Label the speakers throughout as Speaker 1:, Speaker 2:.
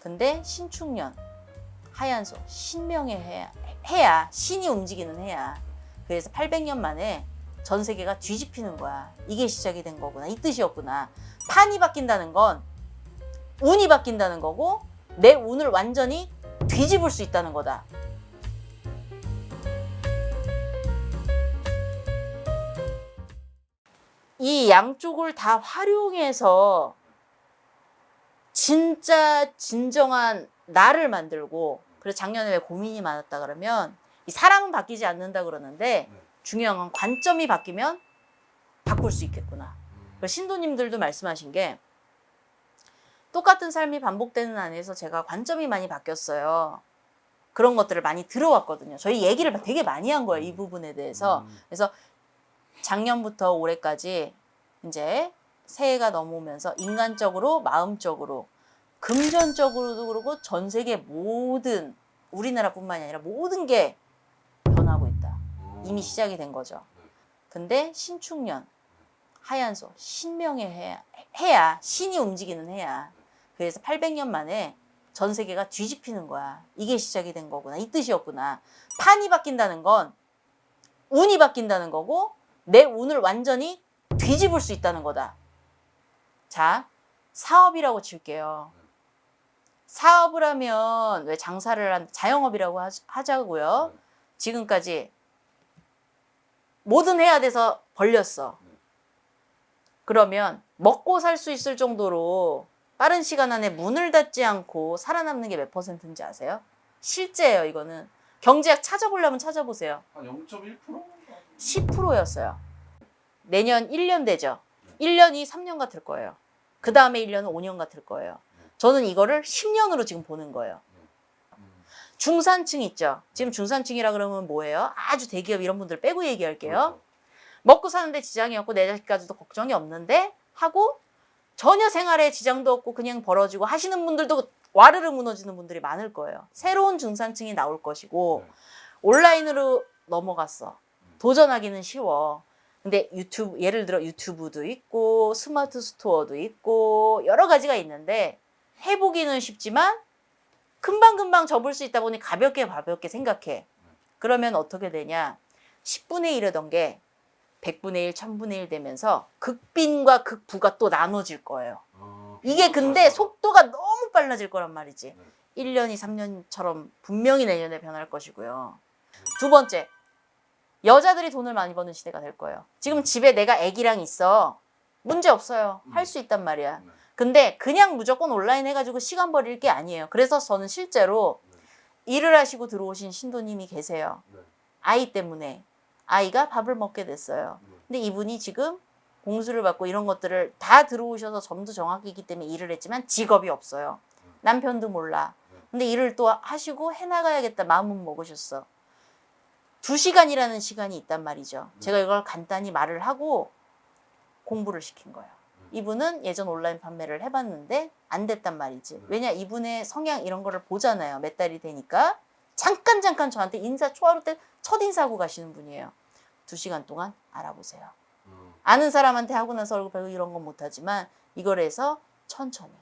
Speaker 1: 근데 신축년, 하얀소, 신명의 해야, 신이 움직이는 해야. 그래서 800년 만에 전 세계가 뒤집히는 거야. 이게 시작이 된 거구나. 이 뜻이었구나. 판이 바뀐다는 건 운이 바뀐다는 거고 내 운을 완전히 뒤집을 수 있다는 거다. 이 양쪽을 다 활용해서 진짜 진정한 나를 만들고, 그래서 작년에 왜 고민이 많았다 그러면 이 사람은 바뀌지 않는다 그러는데 중요한 건 관점이 바뀌면 바꿀 수 있겠구나. 그래서 신도님들도 말씀하신 게 똑같은 삶이 반복되는 안에서 제가 관점이 많이 바뀌었어요. 그런 것들을 많이 들어왔거든요. 저희 얘기를 되게 많이 한 거예요, 이 부분에 대해서. 그래서 작년부터 올해까지 이제 새해가 넘어오면서 인간적으로, 마음적으로, 금전적으로도 그렇고 전 세계 모든, 우리나라뿐만이 아니라 모든 게 변하고 있다. 이미 시작이 된 거죠. 근데 신축년, 하얀소, 신명의 해야, 신이 움직이는 해야. 그래서 800년 만에 전 세계가 뒤집히는 거야. 이게 시작이 된 거구나. 이 뜻이었구나. 판이 바뀐다는 건 운이 바뀐다는 거고 내 운을 완전히 뒤집을 수 있다는 거다. 자, 사업이라고 칠게요. 사업을 하면 왜 장사를 한 자영업이라고 하자고요. 지금까지 뭐든 해야 돼서 벌렸어. 그러면 먹고 살 수 있을 정도로 빠른 시간 안에 문을 닫지 않고 살아남는 게 몇 %인지 아세요? 실제예요, 이거는. 경제학 찾아보려면 찾아보세요.
Speaker 2: 한 0.1%?
Speaker 1: 10%였어요. 내년 1년 되죠. 1년이 3년 같을 거예요. 그 다음에 1년은 5년 같을 거예요. 저는 이거를 10년으로 지금 보는 거예요. 중산층 있죠. 지금 중산층이라 그러면 뭐예요? 아주 대기업 이런 분들 빼고 얘기할게요.
Speaker 2: 그렇죠.
Speaker 1: 먹고 사는데 지장이 없고 내 자식까지도 걱정이 없는데 하고 전혀 생활에 지장도 없고 그냥 벌어지고 하시는 분들도 와르르 무너지는 분들이 많을 거예요. 새로운 중산층이 나올 것이고 온라인으로 넘어갔어. 도전하기는 쉬워. 근데 유튜브, 예를 들어 유튜브도 있고 스마트 스토어도 있고 여러 가지가 있는데 해보기는 쉽지만 금방금방 접을 수 있다 보니 가볍게 생각해. 그러면 어떻게 되냐. 10분의 1이던 게 100분의 1, 1000분의 1 되면서 극빈과 극부가 또 나눠질 거예요. 이게 근데 속도가 너무 빨라질 거란 말이지. 1년이 3년처럼 분명히 내년에 변할 것이고요. 두 번째, 여자들이 돈을 많이 버는 시대가 될 거예요. 지금 집에 내가 애기랑 있어. 문제 없어요. 할 수 있단 말이야. 근데 그냥 무조건 온라인 해가지고 시간 버릴 게 아니에요. 그래서 저는 실제로 일을 하시고 들어오신 신도님이 계세요. 아이 때문에. 아이가 밥을 먹게 됐어요. 근데 이분이 지금 공수를 받고 이런 것들을 다 들어오셔서 점도 정확히기 때문에 일을 했지만 직업이 없어요. 남편도 몰라. 근데 일을 또 하시고 해나가야겠다 마음은 먹으셨어. 2시간이라는 시간이 있단 말이죠. 제가 이걸 간단히 말을 하고 공부를 시킨 거예요. 이분은 예전 온라인 판매를 해봤는데 안 됐단 말이지. 왜냐, 이분의 성향 이런 거를 보잖아요. 몇 달이 되니까. 잠깐 저한테 인사 초하루 때 첫인사하고 가시는 분이에요. 2시간 동안 알아보세요. 아는 사람한테 하고 나서 얼굴 뵈고 이런 건 못하지만 이걸 해서 천천히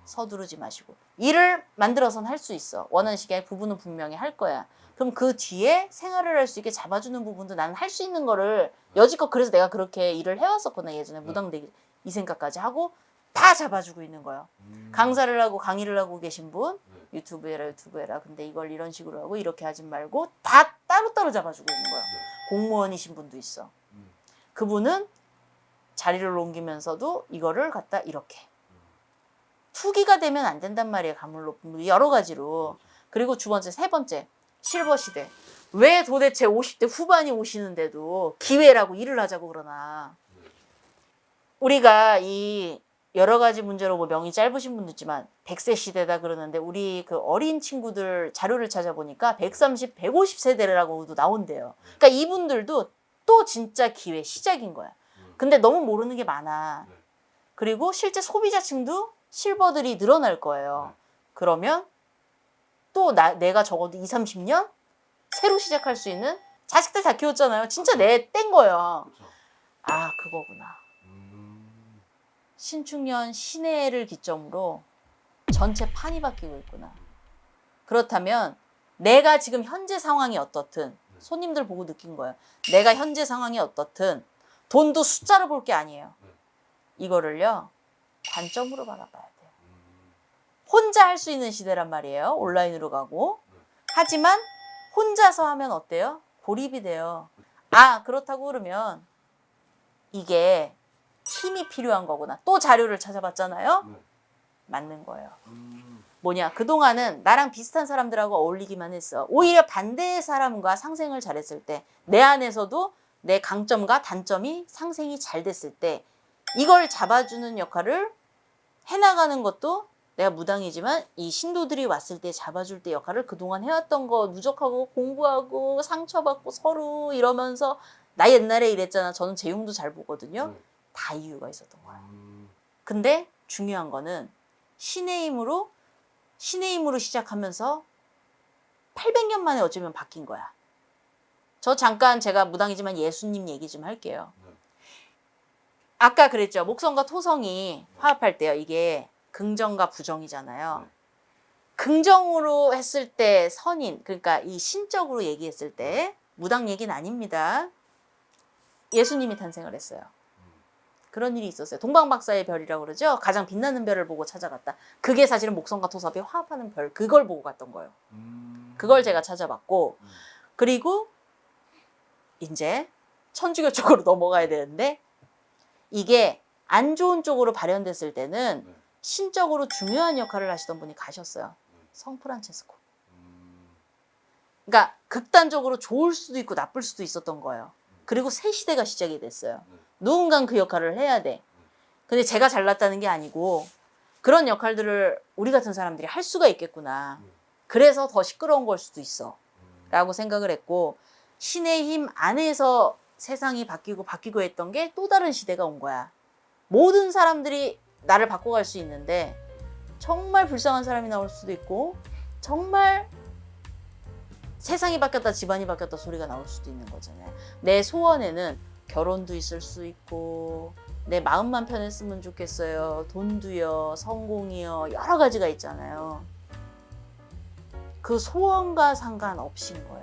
Speaker 1: 서두르지 마시고 일을 만들어서는 할 수 있어. 원하는 시기에 부분은 분명히 할 거야. 그럼 그 뒤에 생활을 할 수 있게 잡아주는 부분도 나는 할 수 있는 거를 여지껏 그래서 내가 그렇게 일을 해왔었구나. 예전에 무당되기 이 생각까지 하고 다 잡아주고 있는 거예요. 강사를 하고 강의를 하고 계신 분 유튜브 해라. 근데 이걸 이런 식으로 하고 이렇게 하지 말고 다 따로따로 잡아주고 있는 거예요. 공무원이신 분도 있어. 그분은 자리를 옮기면서도 이거를 갖다 이렇게. 투기가 되면 안 된단 말이에요. 가물 높은 분 여러 가지로. 그리고 세 번째 실버 시대. 왜 도대체 50대 후반이 오시는데도 기회라고 일을 하자고 그러나. 우리가 이 여러 가지 문제로 뭐 명이 짧으신 분도 있지만 100세 시대다 그러는데 우리 그 어린 친구들 자료를 찾아보니까 130, 150세대라고도 나온대요. 그러니까 이분들도 또 진짜 기회 시작인 거야. 근데 너무 모르는 게 많아. 그리고 실제 소비자층도 실버들이 늘어날 거예요. 그러면 또 내가 적어도 20, 30년 새로 시작할 수 있는 자식들 다 키웠잖아요. 진짜 내 땐 거예요. 아, 그거구나. 신축년 신해를 기점으로 전체 판이 바뀌고 있구나. 그렇다면 내가 지금 현재 상황이 어떻든 손님들 보고 느낀 거예요. 내가 현재 상황이 어떻든 돈도 숫자로 볼 게 아니에요. 이거를요, 관점으로 바라봐야 돼요. 혼자 할 수 있는 시대란 말이에요. 온라인으로 가고. 하지만 혼자서 하면 어때요? 고립이 돼요. 아, 그렇다고 그러면 이게 힘이 필요한 거구나. 또 자료를 찾아봤잖아요. 맞는 거예요. 뭐냐, 그동안은 나랑 비슷한 사람들하고 어울리기만 했어. 오히려 반대의 사람과 상생을 잘했을 때, 내 안에서도 내 강점과 단점이 상생이 잘 됐을 때 이걸 잡아주는 역할을 해나가는 것도 내가 무당이지만 이 신도들이 왔을 때 잡아줄 때 역할을 그동안 해왔던 거 누적하고 공부하고 상처받고 서로 이러면서 나 옛날에 이랬잖아. 저는 재용도 잘 보거든요. 다 이유가 있었던 거야. 근데 중요한 거는 신의 힘으로 시작하면서 800년 만에 어쩌면 바뀐 거야. 저 잠깐 제가 무당이지만 예수님 얘기 좀 할게요. 아까 그랬죠. 목성과 토성이 화합할 때요. 이게 긍정과 부정이잖아요. 긍정으로 했을 때 선인, 그러니까 이 신적으로 얘기했을 때 무당 얘기는 아닙니다. 예수님이 탄생을 했어요. 그런 일이 있었어요. 동방박사의 별이라고 그러죠. 가장 빛나는 별을 보고 찾아갔다. 그게 사실은 목성과 토섭이 화합하는 별, 그걸 보고 갔던 거예요. 그걸 제가 찾아봤고, 그리고 이제 천주교 쪽으로 넘어가야 되는데, 이게 안 좋은 쪽으로 발현됐을 때는 신적으로 중요한 역할을 하시던 분이 가셨어요. 성 프란체스코. 그러니까 극단적으로 좋을 수도 있고 나쁠 수도 있었던 거예요. 그리고 새 시대가 시작이 됐어요. 누군가는 그 역할을 해야 돼. 근데 제가 잘났다는 게 아니고 그런 역할들을 우리 같은 사람들이 할 수가 있겠구나. 그래서 더 시끄러운 걸 수도 있어. 라고 생각을 했고, 신의 힘 안에서 세상이 바뀌고 했던 게 또 다른 시대가 온 거야. 모든 사람들이 나를 바꿔갈 수 있는데 정말 불쌍한 사람이 나올 수도 있고 정말 세상이 바뀌었다 집안이 바뀌었다 소리가 나올 수도 있는 거잖아요. 내 소원에는 결혼도 있을 수 있고 내 마음만 편했으면 좋겠어요. 돈도요, 성공이요, 여러 가지가 있잖아요. 그 소원과 상관없인 거예요.